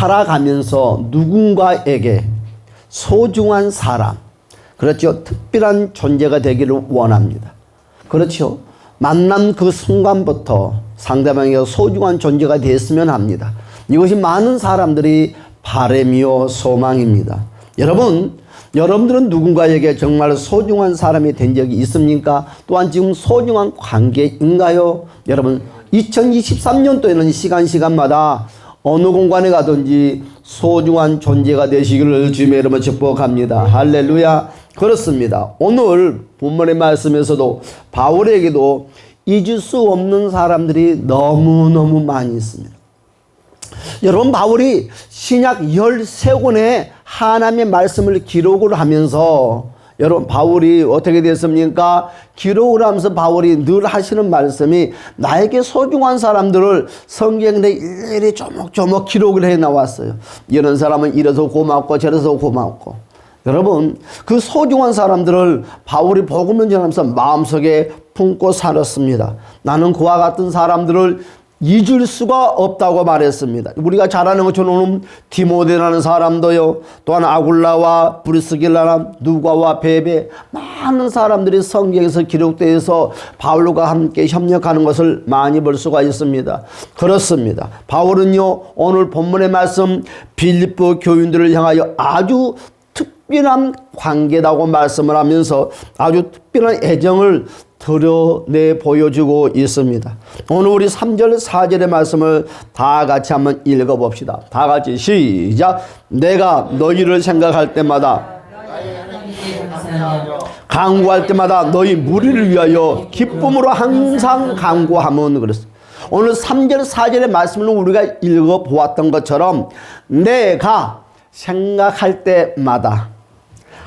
살아가면서 누군가에게 소중한 사람, 그렇죠, 특별한 존재가 되기를 원합니다. 그렇죠. 만난 그 순간부터 상대방에게 소중한 존재가 됐으면 합니다. 이것이 많은 사람들이 바람이요 소망입니다. 여러분들은 누군가에게 정말 소중한 사람이 된 적이 있습니까? 또한 지금 소중한 관계인가요? 여러분, 2023년도에는 시간마다 어느 공간에 가든지 소중한 존재가 되시기를 주님의 이름으로 축복합니다. 할렐루야. 그렇습니다. 오늘 본문의 말씀에서도 바울에게도 잊을 수 없는 사람들이 너무너무 많이 있습니다. 여러분, 바울이 신약 13권의 하나님의 말씀을 기록을 하면서, 여러분, 바울이 어떻게 됐습니까? 기록을 하면서 바울이 늘 하시는 말씀이, 나에게 소중한 사람들을 성경에 일일이 조목조목 기록을 해 나왔어요. 이런 사람은 이래서 고맙고 저래서 고맙고. 여러분, 그 소중한 사람들을 바울이 복음을 전하면서 마음속에 품고 살았습니다. 나는 그와 같은 사람들을 잊을 수가 없다고 말했습니다. 우리가 잘 아는 것처럼 디모데라는 사람도요, 또한 아굴라와 브리스길라나 누가와 베베, 많은 사람들이 성경에서 기록되어서 바울과 함께 협력하는 것을 많이 볼 수가 있습니다. 그렇습니다. 바울은요, 오늘 본문의 말씀 빌립보 교인들을 향하여 아주 특별한 관계라고 말씀을 하면서 아주 특별한 애정을 드러내 보여주고 있습니다. 오늘 우리 3절 4절의 말씀을 다 같이 한번 읽어봅시다. 다 같이 시작. 내가 너희를 생각할 때마다 간구할 때마다 너희 무리를 위하여 기쁨으로 항상 간구하면 그랬어요. 오늘 3절 4절의 말씀을 우리가 읽어보았던 것처럼 내가 생각할 때마다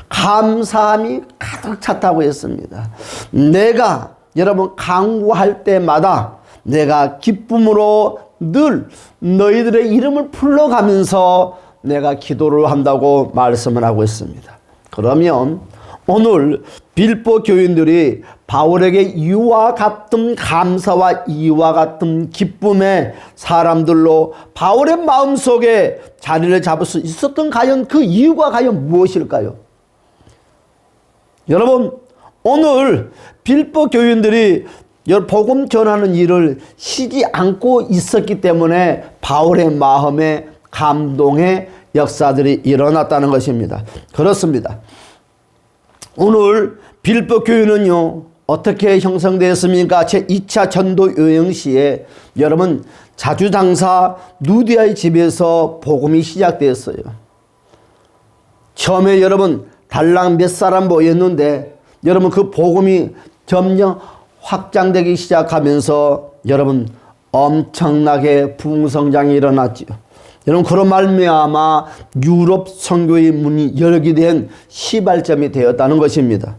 감사함이 가득 찼다고 했습니다. 내가 여러분 간구할 때마다 내가 기쁨으로 늘 너희들의 이름을 불러가면서 내가 기도를 한다고 말씀을 하고 있습니다. 그러면 오늘 빌립보 교인들이 바울에게 이와 같은 감사와 이와 같은 기쁨의 사람들로 바울의 마음속에 자리를 잡을 수 있었던 과연 그 이유가 과연 무엇일까요? 여러분, 오늘 빌립보 교인들이 복음 전하는 일을 쉬지 않고 있었기 때문에 바울의 마음에 감동의 역사들이 일어났다는 것입니다. 그렇습니다. 오늘 빌립보 교회는요, 어떻게 형성되었습니까? 제2차 전도 여행 시에 여러분 자주장사 누디아의 집에서 복음이 시작되었어요. 처음에 여러분 달랑 몇 사람 모였는데 여러분 그 복음이 점점 확장되기 시작하면서 여러분 엄청나게 부흥성장이 일어났죠. 여러분 그런 말미암아 유럽 선교의 문이 열게 된 시발점이 되었다는 것입니다.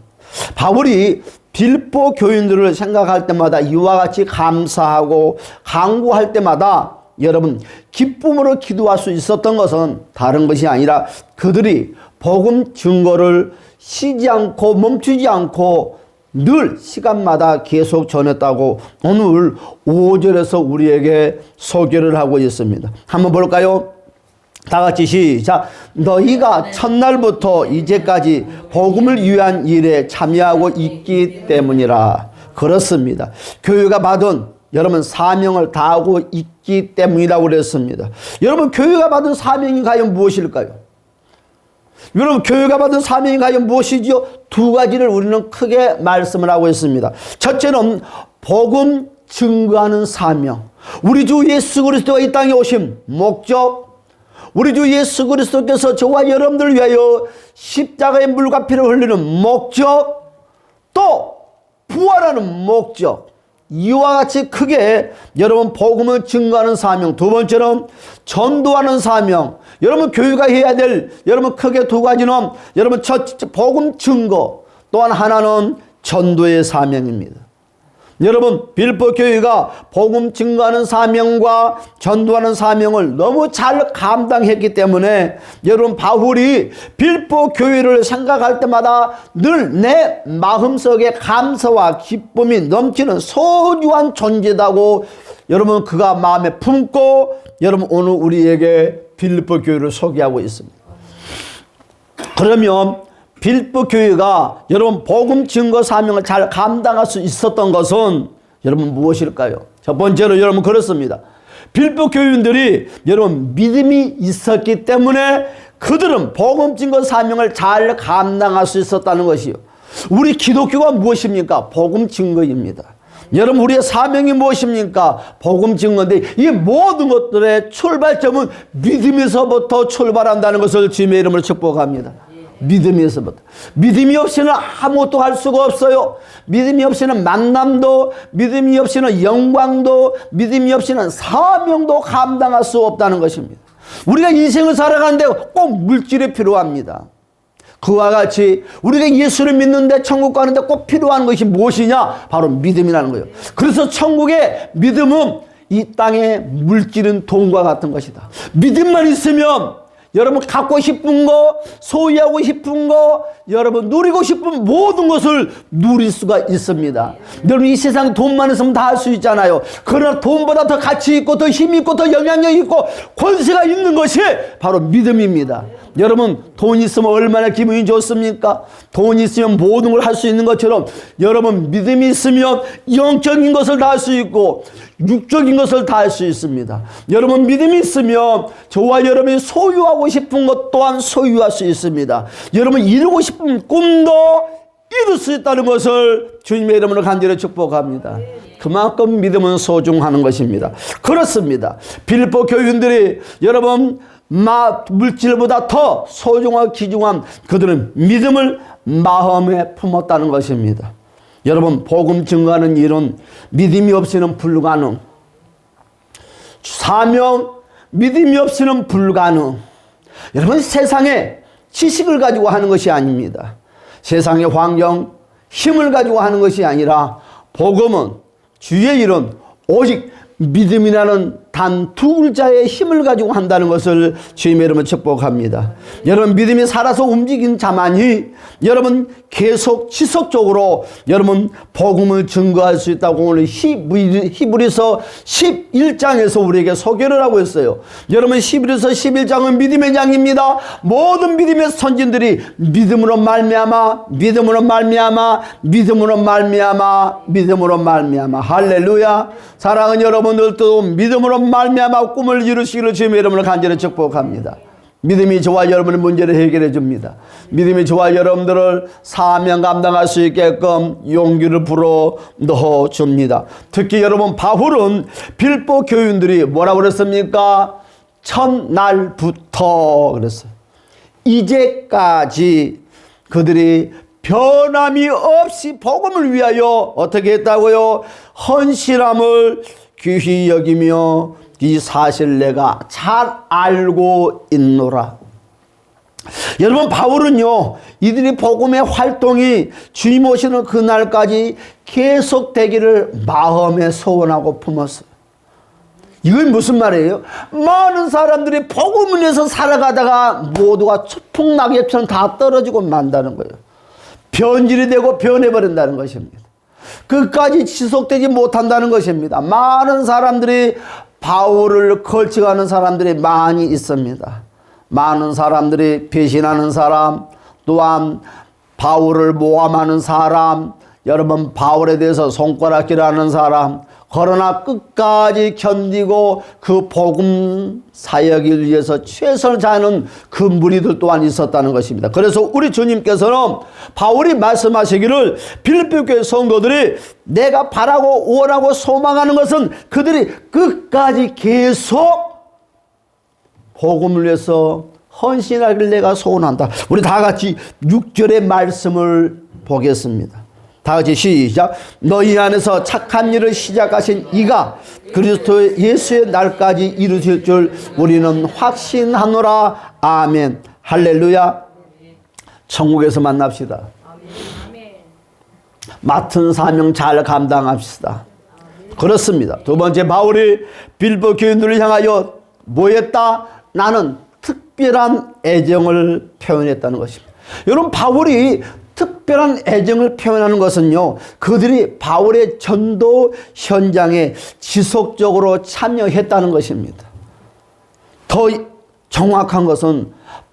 바울이 빌립보 교인들을 생각할 때마다 이와 같이 감사하고 간구할 때마다 여러분 기쁨으로 기도할 수 있었던 것은 다른 것이 아니라 그들이 복음 증거를 쉬지 않고 멈추지 않고 늘 시간마다 계속 전했다고 오늘 5절에서 우리에게 소개를 하고 있습니다. 한번 볼까요? 다 같이 시작. 너희가 첫날부터 이제까지 복음을 위한 일에 참여하고 있기 때문이라. 그렇습니다. 교회가 받은 여러분 사명을 다하고 있기 때문이라고 그랬습니다. 여러분 교회가 받은 사명이 과연 무엇일까요? 여러분 교회가 받은 사명이 과연 무엇이지요? 두 가지를 우리는 크게 말씀을 하고 있습니다. 첫째는 복음 증거하는 사명. 우리 주 예수 그리스도가 이 땅에 오신 목적, 우리 주 예수 그리스도께서 저와 여러분들을 위하여 십자가의 물과 피를 흘리는 목적, 또 부활하는 목적, 이와 같이 크게 여러분 복음을 증거하는 사명. 두 번째는 전도하는 사명. 여러분 교회가 해야 될 여러분 크게 두 가지는 여러분 첫 복음 증거, 또한 하나는 전도의 사명입니다. 여러분 빌립보 교회가 복음 증거하는 사명과 전도하는 사명을 너무 잘 감당했기 때문에 여러분 바울이 빌립보 교회를 생각할 때마다 늘 내 마음속에 감사와 기쁨이 넘치는 소중한 존재다고 여러분 그가 마음에 품고 여러분 오늘 우리에게 빌립보 교회를 소개하고 있습니다. 그러면 빌립보 교회가 여러분 복음 증거 사명을 잘 감당할 수 있었던 것은 여러분 무엇일까요? 첫 번째로 여러분 그렇습니다. 빌립보 교인들이 여러분 믿음이 있었기 때문에 그들은 복음 증거 사명을 잘 감당할 수 있었다는 것이요. 우리 기독교가 무엇입니까? 복음 증거입니다. 여러분 우리의 사명이 무엇입니까? 복음 증거인데 이 모든 것들의 출발점은 믿음에서부터 출발한다는 것을 주님의 이름으로 축복합니다. 믿음에서부터. 믿음이 없이는 아무것도 할 수가 없어요. 믿음이 없이는 만남도, 믿음이 없이는 영광도, 믿음이 없이는 사명도 감당할 수 없다는 것입니다. 우리가 인생을 살아가는데 꼭 물질이 필요합니다. 그와 같이 우리가 예수를 믿는데 천국 가는데 꼭 필요한 것이 무엇이냐? 바로 믿음이라는 거예요. 그래서 천국의 믿음은 이 땅의 물질은 돈과 같은 것이다. 믿음만 있으면 여러분 갖고 싶은 거, 소유하고 싶은 거, 여러분 누리고 싶은 모든 것을 누릴 수가 있습니다. 여러분 이 세상 돈만 있으면 다 할 수 있잖아요. 그러나 돈보다 더 가치 있고 더 힘 있고 더 영향력 있고 권세가 있는 것이 바로 믿음입니다. 여러분 돈 있으면 얼마나 기분이 좋습니까? 돈 있으면 모든 걸 할 수 있는 것처럼 여러분 믿음이 있으면 영적인 것을 다 할 수 있고 육적인 것을 다 할 수 있습니다. 여러분 믿음이 있으면 저와 여러분이 소유하고 싶은 것 또한 소유할 수 있습니다. 여러분 이루고 싶은 꿈도 이룰 수 있다는 것을 주님의 이름으로 간절히 축복합니다. 그만큼 믿음은 소중한 것입니다. 그렇습니다. 빌립보 교인들이 여러분 물질보다 더 소중하고 귀중한 그들은 믿음을 마음에 품었다는 것입니다. 여러분 복음 증거하는 일은 믿음이 없이는 불가능. 사명 믿음이 없이는 불가능. 여러분 세상에 지식을 가지고 하는 것이 아닙니다. 세상의 환경 힘을 가지고 하는 것이 아니라 복음은 주의 일은 오직 믿음이라는 단 두 글자의 힘을 가지고 한다는 것을 주님의 이름으로 축복합니다. 여러분 믿음이 살아서 움직인 자만이 여러분 계속 지속적으로 여러분 복음을 증거할 수 있다고 오늘 히브리서 11장에서 우리에게 소개를 하고 있어요. 여러분 히브리서 11장은 믿음의 장입니다. 모든 믿음의 선진들이 믿음으로 말미암아 할렐루야. 사랑하는 여러분들도 믿음으로 말미암아 꿈을 이루시기를 주님의 이름으로 간절히 축복합니다. 믿음이 저와 여러분의 문제를 해결해 줍니다. 믿음이 저와 여러분들을 사명 감당할 수 있게끔 용기를 불어 넣어 줍니다. 특히 여러분 바울은 빌립보 교인들이 뭐라고 그랬습니까? 첫날부터 그랬어요. 이제까지 그들이 변함이 없이 복음을 위하여 어떻게 했다고요? 헌신함을 귀히 여기며 이 사실 내가 잘 알고 있노라. 여러분 바울은요 이들이 복음의 활동이 주님 오시는 그날까지 계속되기를 마음에 소원하고 품었어요. 이건 무슨 말이에요? 많은 사람들이 복음을 위해서 살아가다가 모두가 추풍낙엽처럼 다 떨어지고 만다는 거예요. 변질이 되고 변해버린다는 것입니다. 끝까지 지속되지 못한다는 것입니다. 많은 사람들이 바울을 걸쳐가는 사람들이 많이 있습니다. 많은 사람들이 배신하는 사람, 또한 바울을 모함하는 사람, 여러분 바울에 대해서 손가락질하는 사람, 그러나 끝까지 견디고 그 복음 사역을 위해서 최선을 다하는 그 무리들 또한 있었다는 것입니다. 그래서 우리 주님께서는 바울이 말씀하시기를 빌립보 교회 성도들이 내가 바라고 원하고 소망하는 것은 그들이 끝까지 계속 복음을 위해서 헌신하기를 내가 소원한다. 우리 다 같이 6절의 말씀을 보겠습니다. 다 같이 시작. 너희 안에서 착한 일을 시작하신 이가 그리스도 예수의 날까지 이루실 줄 우리는 확신하노라. 아멘. 할렐루야. 천국에서 만납시다. 맡은 사명 잘 감당합시다. 그렇습니다. 두 번째 바울이 빌립보 교인들을 향하여 뭐했다? 나는 특별한 애정을 표현했다는 것입니다. 여러분 바울이 특별한 애정을 표현하는 것은요, 그들이 바울의 전도 현장에 지속적으로 참여했다는 것입니다. 더 정확한 것은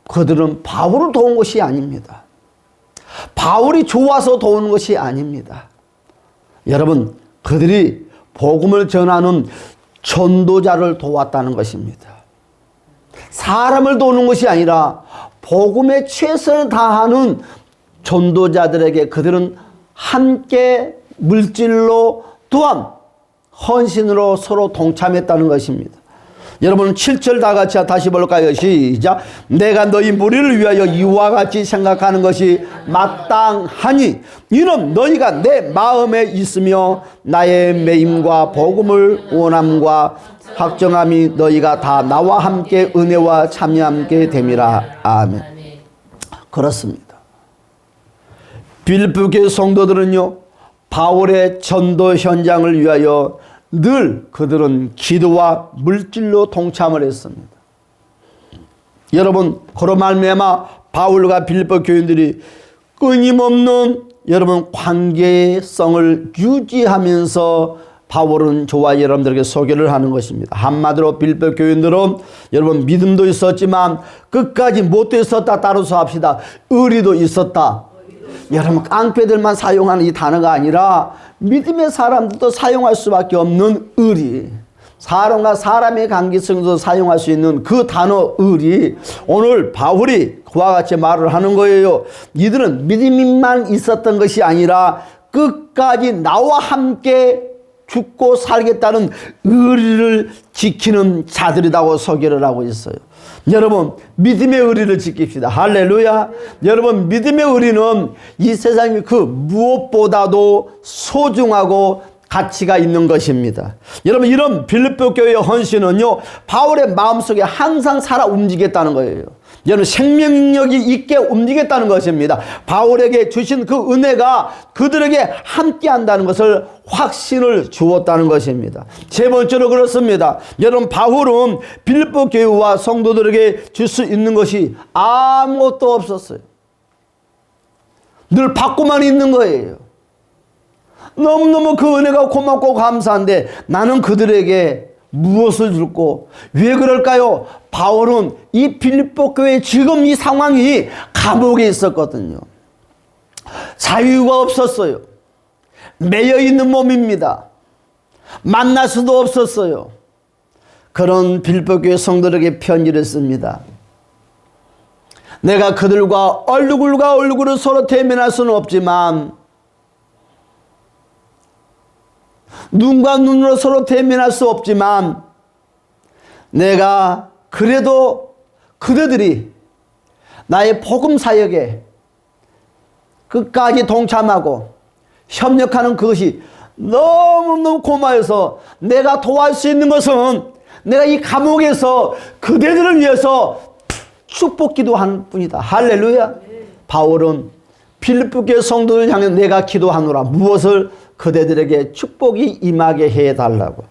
그들은 바울을 도운 것이 아닙니다. 바울이 좋아서 도우는 것이 아닙니다. 여러분, 그들이 복음을 전하는 전도자를 도왔다는 것입니다. 사람을 도우는 것이 아니라 복음에 최선을 다하는 전도자들에게 그들은 함께 물질로 또한 헌신으로 서로 동참했다는 것입니다. 여러분 7절 다 같이 다시 볼까요? 시작. 내가 너희 무리를 위하여 이와 같이 생각하는 것이 마땅하니 이는 너희가 내 마음에 있으며 나의 매임과 복음을 원함과 확정함이 너희가 다 나와 함께 은혜와 참여함께 됨이라. 아멘. 그렇습니다. 빌립보 교회 성도들은요, 바울의 전도 현장을 위하여 늘 그들은 기도와 물질로 동참을 했습니다. 여러분, 그로 말미암아 바울과 빌립보 교인들이 끊임없는 여러분 관계성을 유지하면서 바울은 저와 여러분들에게 소개를 하는 것입니다. 한마디로 빌립보 교인들은 여러분 믿음도 있었지만 끝까지 못도 있었다 따라서 합시다. 의리도 있었다. 여러분 깡패들만 사용하는 이 단어가 아니라 믿음의 사람들도 사용할 수밖에 없는 의리, 사람과 사람의 관계성도 사용할 수 있는 그 단어 의리, 오늘 바울이 그와 같이 말을 하는 거예요. 이들은 믿음만 있었던 것이 아니라 끝까지 나와 함께 죽고 살겠다는 의리를 지키는 자들이라고 소개를 하고 있어요. 여러분 믿음의 의리를 지킵시다. 할렐루야. 여러분 믿음의 의리는 이 세상의 그 무엇보다도 소중하고 가치가 있는 것입니다. 여러분 이런 빌립보 교회의 헌신은요 바울의 마음속에 항상 살아 움직였다는 거예요. 여러분 생명력이 있게 움직였다는 것입니다. 바울에게 주신 그 은혜가 그들에게 함께 한다는 것을 확신을 주었다는 것입니다. 세 번째로 그렇습니다. 여러분 바울은 빌립보 교회와 성도들에게 줄 수 있는 것이 아무것도 없었어요. 늘 받고만 있는 거예요. 너무너무 그 은혜가 고맙고 감사한데 나는 그들에게 무엇을 줄고 왜 그럴까요? 바울은 이 빌립보 교회 지금 이 상황이 감옥에 있었거든요. 자유가 없었어요. 매여 있는 몸입니다. 만날 수도 없었어요. 그런 빌립보 교회 성도들에게 편지를 씁니다. 내가 그들과 얼굴과 얼굴을 서로 대면할 수는 없지만 눈과 눈으로 서로 대면할 수 없지만 내가 그래도 그대들이 나의 복음 사역에 끝까지 동참하고 협력하는 그것이 너무너무 고마워서 내가 도와줄 수 있는 것은 내가 이 감옥에서 그대들을 위해서 축복 기도하는 뿐이다. 할렐루야. 바울은 빌립보 교회 성도를 향해 내가 기도하노라. 무엇을? 그대들에게 축복이 임하게 해달라고.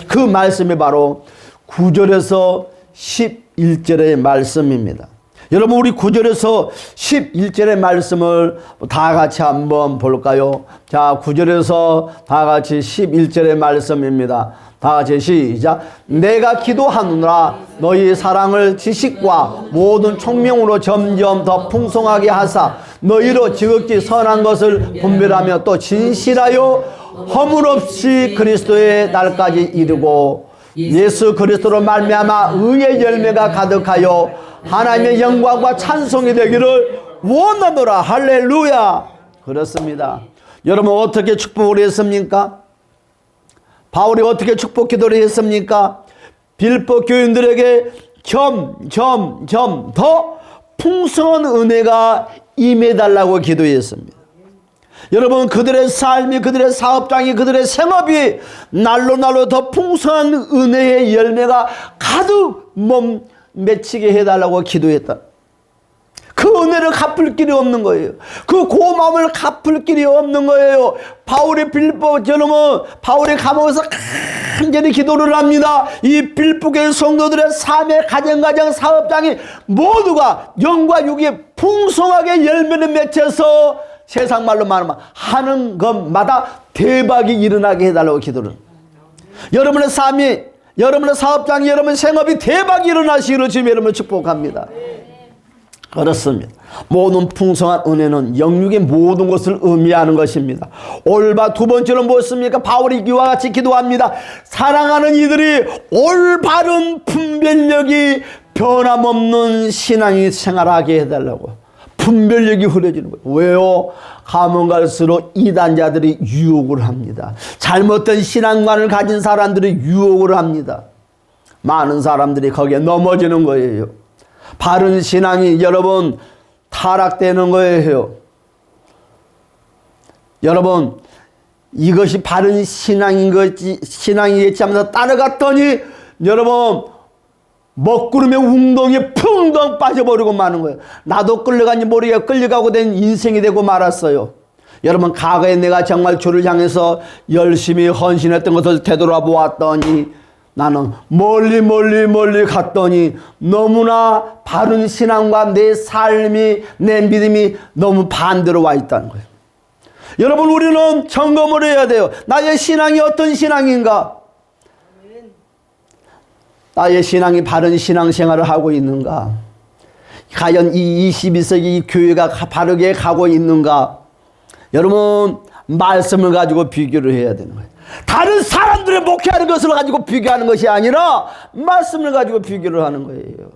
그 말씀이 바로 9절에서 11절의 말씀입니다. 여러분 우리 9절에서 11절의 말씀을 다 같이 한번 볼까요? 자, 9절에서 다 같이 11절의 말씀입니다. 다 같이 시작. 내가 기도하노라 너희 사랑을 지식과 모든 총명으로 점점 더 풍성하게 하사 너희로 지극히 선한 것을 분별하며 또 진실하여 허물없이 그리스도의 날까지 이르고 예수 그리스도로 말미암아 의의 열매가 가득하여 하나님의 영광과 찬송이 되기를 원하노라. 할렐루야. 그렇습니다. 여러분 어떻게 축복을 했습니까? 바울이 어떻게 축복 기도를 했습니까? 빌립보 교인들에게 점점 더 풍성한 은혜가 임해달라고 기도했습니다. 여러분 그들의 삶이, 그들의 사업장이, 그들의 생업이 날로 더 풍성한 은혜의 열매가 가득 맺히게 해달라고 기도했다. 그 은혜를 갚을 길이 없는 거예요. 그 고마움을 갚을 길이 없는 거예요. 바울의 빌립보 저놈은 바울의 감옥에서 간절히 기도를 합니다. 이 빌립보 교회 성도들의 삶의 가정 사업장이 모두가 영과 육이 풍성하게 열매를 맺혀서 세상 말로 말하면 하는 것마다 대박이 일어나게 해달라고 기도를. 여러분의 삶이, 여러분의 사업장이, 여러분의 생업이 대박이 일어나시기를 주님 여러분을 축복합니다. 그렇습니다. 모든 풍성한 은혜는 영육의 모든 것을 의미하는 것입니다. 올바 두 번째로 무엇입니까? 바울이 이와 같이 기도합니다. 사랑하는 이들이 올바른 분별력이 변함없는 신앙이 생활하게 해달라고. 분별력이 흐려지는 거예요. 왜요? 가면 갈수록 이단자들이 유혹을 합니다. 잘못된 신앙관을 가진 사람들이 유혹을 합니다. 많은 사람들이 거기에 넘어지는 거예요. 바른 신앙이 여러분 타락되는 거예요. 여러분 이것이 바른 신앙인 것이 신앙이겠지 하면서 따라갔더니 여러분 먹구름의 웅덩이에 풍덩 빠져버리고 마는 거예요. 나도 끌려간지 모르게 끌려가고 된 인생이 되고 말았어요. 여러분 과거에 내가 정말 주를 향해서 열심히 헌신했던 것을 되돌아보았더니 나는 멀리 갔더니 너무나 바른 신앙과 내 삶이, 내 믿음이 너무 반대로 와 있다는 거예요. 여러분 우리는 점검을 해야 돼요. 나의 신앙이 어떤 신앙인가? 나의 신앙이 바른 신앙생활을 하고 있는가? 과연 이 21세기 이 교회가 바르게 가고 있는가? 여러분 말씀을 가지고 비교를 해야 되는 거예요. 다른 사람들의 목회하는 것을 가지고 비교하는 것이 아니라 말씀을 가지고 비교를 하는 거예요.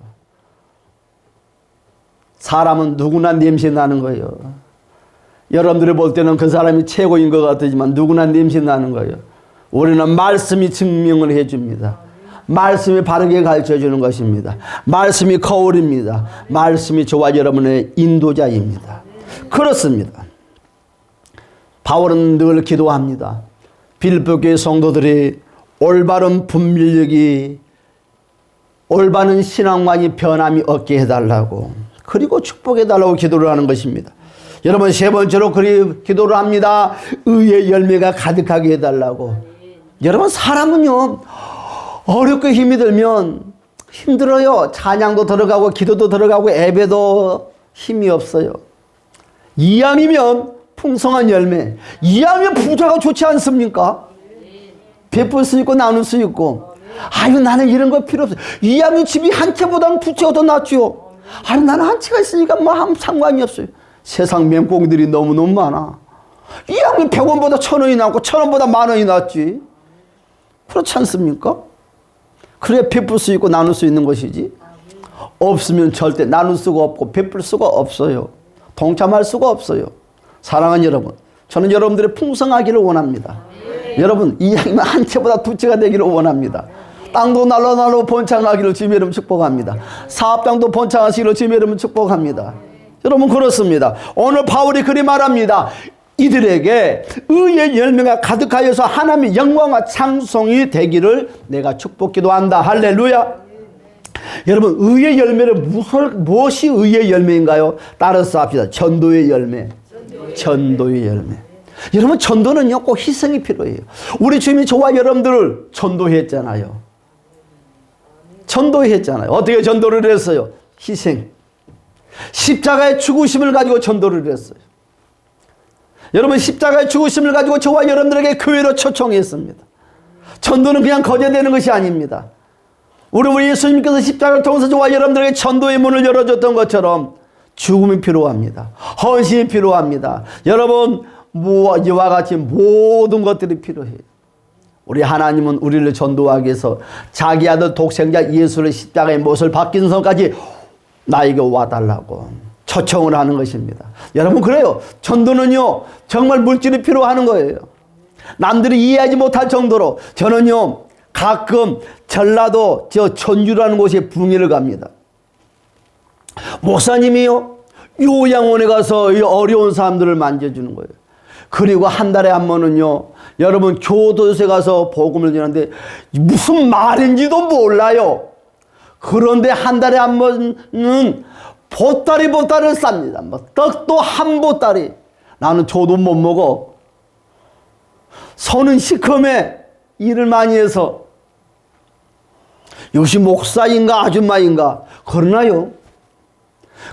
사람은 누구나 냄새 나는 거예요. 여러분들이 볼 때는 그 사람이 최고인 것 같지만 누구나 냄새 나는 거예요. 우리는 말씀이 증명을 해줍니다. 말씀이 바르게 가르쳐주는 것입니다. 말씀이 거울입니다. 말씀이 저와 여러분의 인도자입니다. 그렇습니다. 바울은 늘 기도합니다. 빌립보 교회 성도들이 올바른 분별력이, 올바른 신앙관이 변함이 없게 해달라고, 그리고 축복해달라고 기도를 하는 것입니다. 여러분 세 번째로 기도를 합니다. 의의 열매가 가득하게 해달라고. 여러분 사람은요 어렵고 힘이 들면 힘들어요. 찬양도 들어가고 기도도 들어가고 예배도 힘이 없어요. 이왕이면 풍성한 열매, 이왕이면 부자가 좋지 않습니까? 베풀 수 있고 나눌 수 있고. 아유 나는 이런 거 필요 없어요. 이왕이면 집이 한 채보다는 두 채가 더 낫죠. 아유 나는 한 채가 있으니까 뭐 아무 상관이 없어요. 세상 맹꽁들이 너무너무 많아. 이왕이면 100원보다 1000원이 낫고 1000원보다 10,000원이 낫지. 그렇지 않습니까? 그래야 베풀 수 있고 나눌 수 있는 것이지. 없으면 절대 나눌 수가 없고 베풀 수가 없어요. 동참할 수가 없어요. 사랑하는 여러분, 저는 여러분들의 풍성하기를 원합니다. 여러분 이왕이면 한 채보다 두 채가 되기를 원합니다. 땅도 날로 번창하기를 주님의 이름 축복합니다. 사업장도 번창하시기를 주님의 이름 축복합니다. 여러분 그렇습니다. 오늘 바울이 그리 말합니다. 이들에게 의의 열매가 가득하여서 하나님의 영광과 찬송이 되기를 내가 축복기도 한다. 할렐루야. 여러분 의의 열매를 무엇이 의의 열매인가요? 따라서 합시다. 전도의 열매. 전도의 열매. 여러분 전도는요 꼭 희생이 필요해요. 우리 주님이 저와 여러분들을 전도했잖아요. 전도했잖아요. 어떻게 전도를 했어요? 희생. 십자가의 죽으심을 가지고 전도를 했어요. 여러분 십자가의 죽으심을 가지고 저와 여러분들에게 교회로 초청했습니다. 전도는 그냥 거저되는 것이 아닙니다. 우리 예수님께서 십자가를 통해서 저와 여러분들에게 전도의 문을 열어줬던 것처럼 죽음이 필요합니다. 헌신이 필요합니다. 여러분 이와 같이 모든 것들이 필요해요. 우리 하나님은 우리를 전도하기 위해서 자기 아들 독생자 예수를 십자가의 못을 박힌 선까지 나에게 와달라고 초청을 하는 것입니다. 여러분 그래요. 전도는요 정말 물질이 필요하는 거예요. 남들이 이해하지 못할 정도로. 저는요 가끔 전라도 전주라는 곳에 붕이를 갑니다. 목사님이요 요양원에 가서 이 어려운 사람들을 만져주는 거예요. 그리고 한 달에 한 번은요 여러분 교도소에 가서 복음을 전하는데 무슨 말인지도 몰라요. 그런데 한 달에 한 번은 보따리를 쌉니다. 뭐 떡도 한 보따리. 나는 저도 못 먹어. 손은 시커매. 일을 많이 해서. 역시 목사인가 아줌마인가. 그러나요.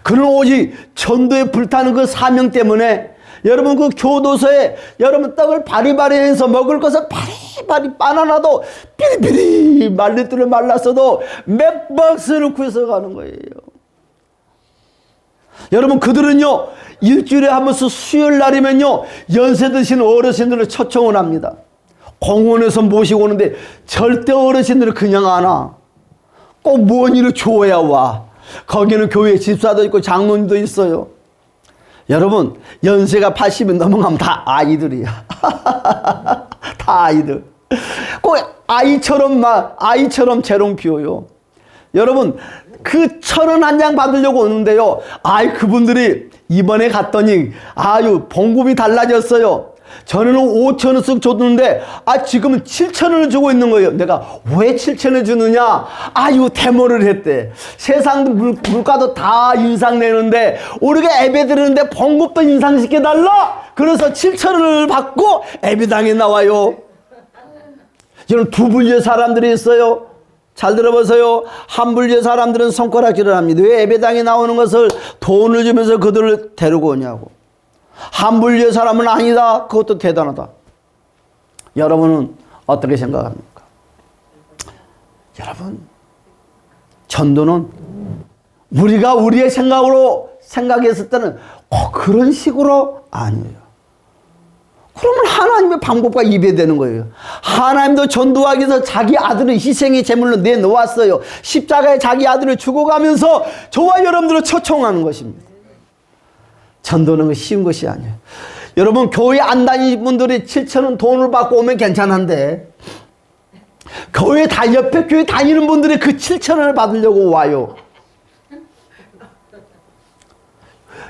그는 오직 전도에 불타는 그 사명 때문에 여러분 그 교도소에 여러분 떡을 바리바리 해서 먹을 것을 바리바리 바나나도 비리비리 말리들을 말랐어도 몇 박스를 구해서 가는 거예요. 여러분 그들은요 일주일에 한 번씩 수요일 날이면요 연세 드신 어르신들을 초청을 합니다. 공원에서 모시고 오는데 절대 어르신들을 그냥 안 와. 꼭 뭔 일을 줘야 와. 거기는 교회 집사도 있고 장로님도 있어요. 여러분 연세가 80이 넘어가면 다 아이들이야. 다 아이들. 꼭 아이처럼 재롱 피워요. 여러분 그 1,000원 받으려고 오는데요. 그분들이 이번에 갔더니 봉급이 달라졌어요. 전에는 5,000원씩 줬는데 지금은 7,000원을 주고 있는 거예요. 내가 왜 7,000원을 주느냐? 데모를 했대. 세상 물가도 다 인상내는데 우리가 예배 드리는데 봉급도 인상시켜달라. 그래서 7,000원을 받고 예배당에 나와요. 저는 두 분류의 사람들이 있어요. 잘 들어보세요. 한 분류의 사람들은 손가락질을 합니다. 왜 예배당에 나오는 것을 돈을 주면서 그들을 데리고 오냐고. 한 분류의 사람은 아니다. 그것도 대단하다. 여러분은 어떻게 생각합니까? 여러분 전도는 우리가 우리의 생각으로 생각했을 때는 그런 식으로 아니에요. 그러면 하나님의 방법과 입에되는 거예요. 하나님도 전도하기 위해서 자기 아들을 희생의 제물로 내놓았어요. 십자가에 자기 아들을 죽어가면서 저와 여러분들을 초청하는 것입니다. 전도는 쉬운 것이 아니에요. 여러분 교회 안 다니는 분들이 7,000원 돈을 받고 오면 괜찮은데 옆에 교회 다니는 분들이 그 7,000원을 받으려고 와요.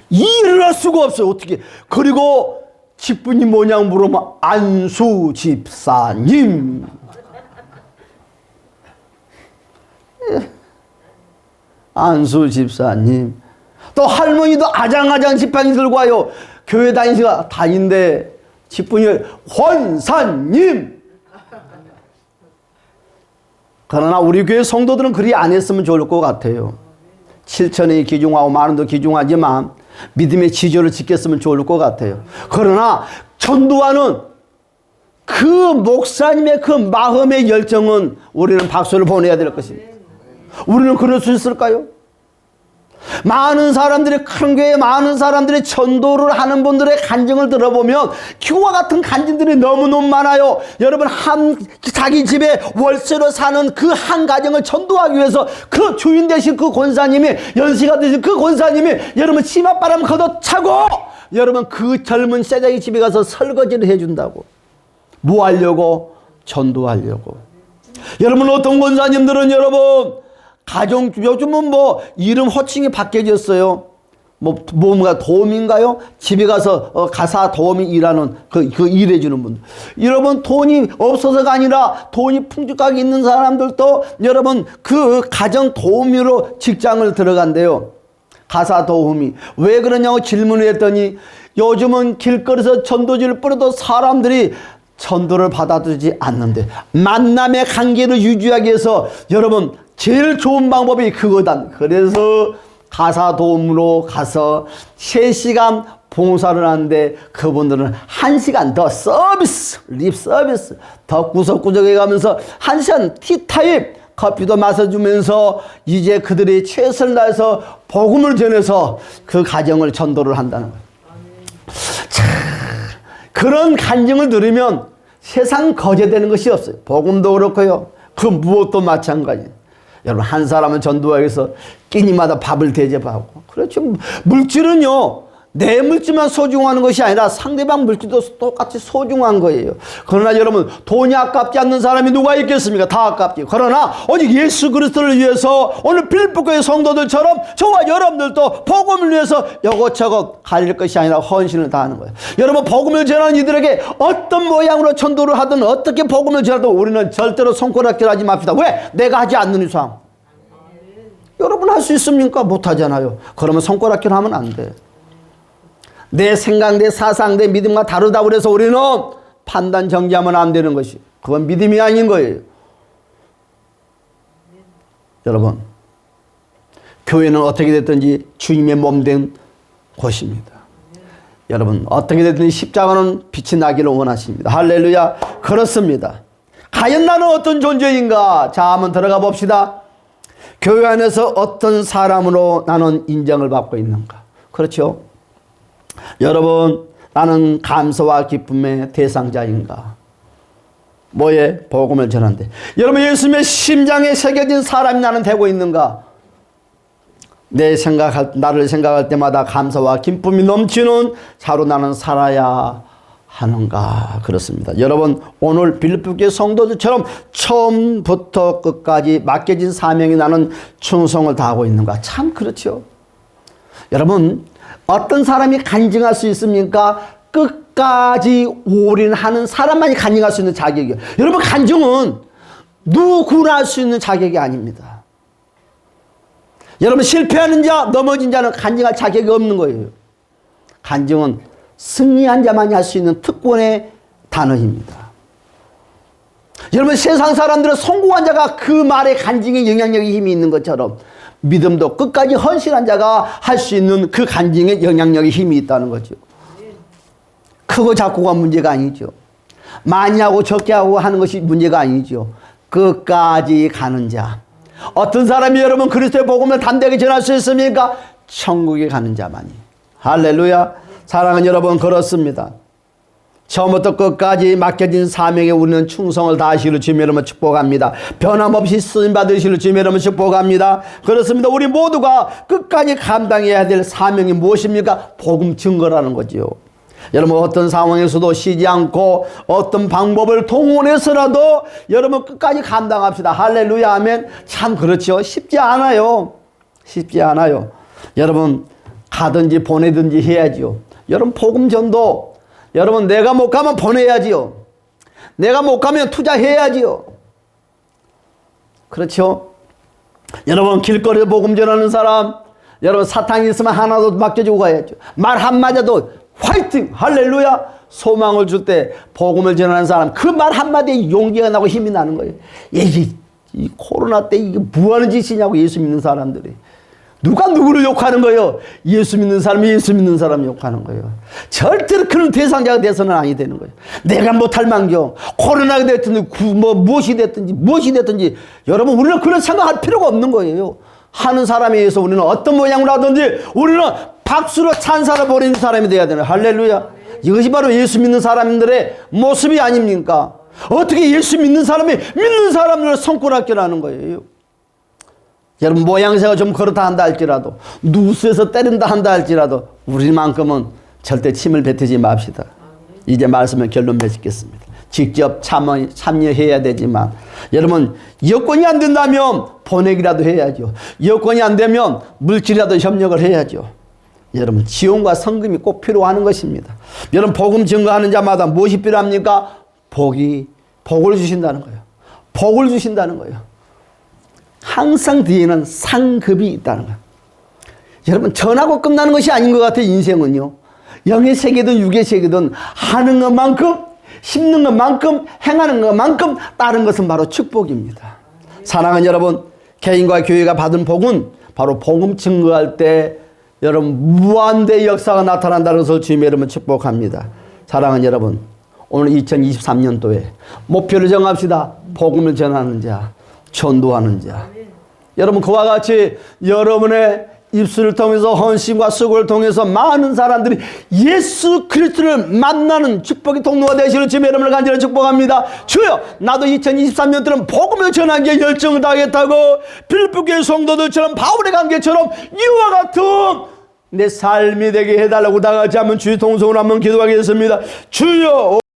일을 할 수가 없어요. 어떻게. 그리고 직분이 뭐냐고 물으면 안수 집사님. 안수 집사님. 또 할머니도 아장아장 지팡이 들고 와요. 교회 다니시가 다닌데 직분이 권사님. 그러나 우리 교회 성도들은 그리 안 했으면 좋을 것 같아요. 7,000원이 귀중하고 만원도 귀중하지만 믿음의 지조를 지켰으면 좋을 것 같아요. 그러나 전도하는 그 목사님의 그 마음의 열정은 우리는 박수를 보내야 될 것입니다. 우리는 그럴 수 있을까요? 많은 사람들이 큰 교회에 많은 사람들이 전도를 하는 분들의 간증을 들어보면 기와 같은 간증들이 너무너무 많아요. 여러분 자기 집에 월세로 사는 그 한 가정을 전도하기 위해서 그 주인 되신 그 권사님이 연세가 되신 그 권사님이 여러분 치맛바람 걷어차고 여러분 그 젊은 세대의 집에 가서 설거지를 해준다고. 뭐 하려고? 전도하려고. 여러분 어떤 권사님들은 여러분 요즘은 이름 호칭이 바뀌어졌어요. 뭔가 도움인가요? 집에 가서 가사 도움이 일하는 그 일해주는 분들. 여러분 돈이 없어서가 아니라 돈이 풍족하게 있는 사람들도 여러분 그 가정 도우미로 직장을 들어간대요. 가사 도우미. 왜 그러냐고 질문을 했더니 요즘은 길거리에서 전도지를 뿌려도 사람들이 전도를 받아들이지 않는데 만남의 관계를 유지하기 위해서 여러분 제일 좋은 방법이 그거다. 그래서 가사 도움으로 가서 3시간 봉사를 하는데 그분들은 1시간 더 서비스, 립 서비스 더 구석구석에 가면서 1시간 티타임 커피도 마셔주면서 이제 그들이 최선을 다해서 복음을 전해서 그 가정을 전도를 한다는 거예요. 참, 그런 간증을 들으면 세상 거제되는 것이 없어요. 복음도 그렇고요. 그 무엇도 마찬가지예요. 여러분 한 사람은 전도하기 위해서 끼니마다 밥을 대접하고 그렇죠. 물질은요 내 물질만 소중하는 것이 아니라 상대방 물질도 똑같이 소중한 거예요. 그러나 여러분 돈이 아깝지 않는 사람이 누가 있겠습니까? 다 아깝지. 그러나 오직 예수 그리스도를 위해서 오늘 필리포교회 성도들처럼 저와 여러분들도 복음을 위해서 여것저것 가릴 것이 아니라 헌신을 다하는 거예요. 여러분 복음을 전하는 이들에게 어떤 모양으로 전도를 하든 어떻게 복음을 전하든 우리는 절대로 손가락질하지 맙시다. 왜? 내가 하지 않는 이상. 여러분 할 수 있습니까? 못하잖아요. 그러면 손가락질하면 안 돼. 내 생각, 내 사상, 내 믿음과 다르다고 그래서 우리는 판단 정지하면 안 되는 것이. 그건 믿음이 아닌 거예요. 여러분, 교회는 어떻게 됐든지 주님의 몸 된 곳입니다. 여러분 어떻게 됐든 십자가는 빛이 나기를 원하십니다. 할렐루야. 그렇습니다. 과연 나는 어떤 존재인가? 자, 한번 들어가 봅시다. 교회 안에서 어떤 사람으로 나는 인정을 받고 있는가? 그렇죠? 여러분, 나는 감사와 기쁨의 대상자인가? 뭐에? 복음을 전하는데. 여러분, 예수님의 심장에 새겨진 사람이 나는 되고 있는가? 나를 생각할 때마다 감사와 기쁨이 넘치는 자로 나는 살아야 하는가? 그렇습니다. 여러분, 오늘 빌립보교회 성도들처럼 처음부터 끝까지 맡겨진 사명이 나는 충성을 다하고 있는가? 참 그렇죠. 여러분, 어떤 사람이 간증할 수 있습니까? 끝까지 올인하는 사람만이 간증할 수 있는 자격이에요. 여러분, 간증은 누구나 할 수 있는 자격이 아닙니다. 여러분, 실패하는 자, 넘어진 자는 간증할 자격이 없는 거예요. 간증은 승리한 자만이 할 수 있는 특권의 단어입니다. 여러분, 세상 사람들은 성공한 자가 그 말의 간증에 영향력이 힘이 있는 것처럼 믿음도 끝까지 헌신한 자가 할 수 있는 그 간증에 영향력이 힘이 있다는 거죠. 크고 작고가 문제가 아니죠. 많이 하고 적게 하고 하는 것이 문제가 아니죠. 끝까지 가는 자. 어떤 사람이 여러분 그리스도의 복음을 담대하게 전할 수 있습니까? 천국에 가는 자만이. 할렐루야. 사랑하는 여러분, 그렇습니다. 처음부터 끝까지 맡겨진 사명에 우리는 충성을 다하시기를 주님의 이름으로 축복합니다. 변함없이 쓰임 받으시기를 주님의 이름으로 축복합니다. 그렇습니다. 우리 모두가 끝까지 감당해야 될 사명이 무엇입니까? 복음 증거라는 거지요. 여러분, 어떤 상황에서도 쉬지 않고 어떤 방법을 동원해서라도 여러분 끝까지 감당합시다. 할렐루야. 아멘. 참 그렇죠. 쉽지 않아요. 쉽지 않아요. 여러분, 가든지 보내든지 해야지요. 여러분, 복음 전도, 여러분, 내가 못 가면 보내야지요. 내가 못 가면 투자해야지요. 그렇죠? 여러분, 길거리에 복음 전하는 사람, 여러분, 사탕이 있으면 하나도 맡겨주고 가야죠. 말 한마디도 화이팅! 할렐루야! 소망을 줄 때 복음을 전하는 사람, 그 말 한마디에 용기가 나고 힘이 나는 거예요. 이 코로나 때 이게 뭐하는 짓이냐고 예수 믿는 사람들이. 누가 누구를 욕하는 거예요? 예수 믿는 사람이 예수 믿는 사람 욕하는 거예요. 절대로 그런 대상자가 돼서는 아니 되는 거예요. 내가 못할 망정, 코로나가 됐든지 무엇이 됐든지 여러분, 우리는 그런 생각할 필요가 없는 거예요. 하는 사람에 의해서 우리는 어떤 모양으로 하든지 우리는 박수로 찬사를 보내는 사람이 되어야 되는. 할렐루야. 이것이 바로 예수 믿는 사람들의 모습이 아닙니까? 어떻게 예수 믿는 사람이 믿는 사람들을 손가락질하는 거예요? 여러분, 모양새가 좀 그렇다 한다 할지라도, 누수에서 때린다 한다 할지라도 우리만큼은 절대 침을 뱉지 맙시다. 이제 말씀을 결론 맺겠습니다. 직접 참여해야 되지만, 여러분, 여건이 안 된다면 보내기라도 해야죠. 여건이 안 되면 물질이라도 협력을 해야죠. 여러분, 지원과 성금이 꼭 필요한 것입니다. 여러분, 복음 증거하는 자마다 무엇이 필요합니까? 복을 주신다는 거예요. 복을 주신다는 거예요. 항상 뒤에는 상급이 있다는 거예요. 여러분, 전하고 끝나는 것이 아닌 것 같아요. 인생은요. 영의 세계든 육의 세계든 하는 것만큼, 심는 것만큼, 행하는 것만큼 다른 것은 바로 축복입니다. 사랑하는 여러분, 개인과 교회가 받은 복은 바로 복음 증거할 때 여러분 무한대의 역사가 나타난다는 것을 주님의 이름으로 축복합니다. 사랑하는 여러분, 오늘 2023년도에 목표를 정합시다. 복음을 전하는 자, 전도하는 자. 여러분, 그와 같이 여러분의 입술을 통해서 헌신과 수고를 통해서 많은 사람들이 예수 그리스도를 만나는 축복의 통로가 되시는 주님의 이름을 간절히 축복합니다. 주여, 나도 2023년도는 복음을 전하기에 열정을 다하겠다고 빌립보교회 성도들처럼 바울의 관계처럼 이와 같은 내 삶이 되게 해달라고 다 같이 한번 주의 통성으로 한번 기도하겠습니다. 주여,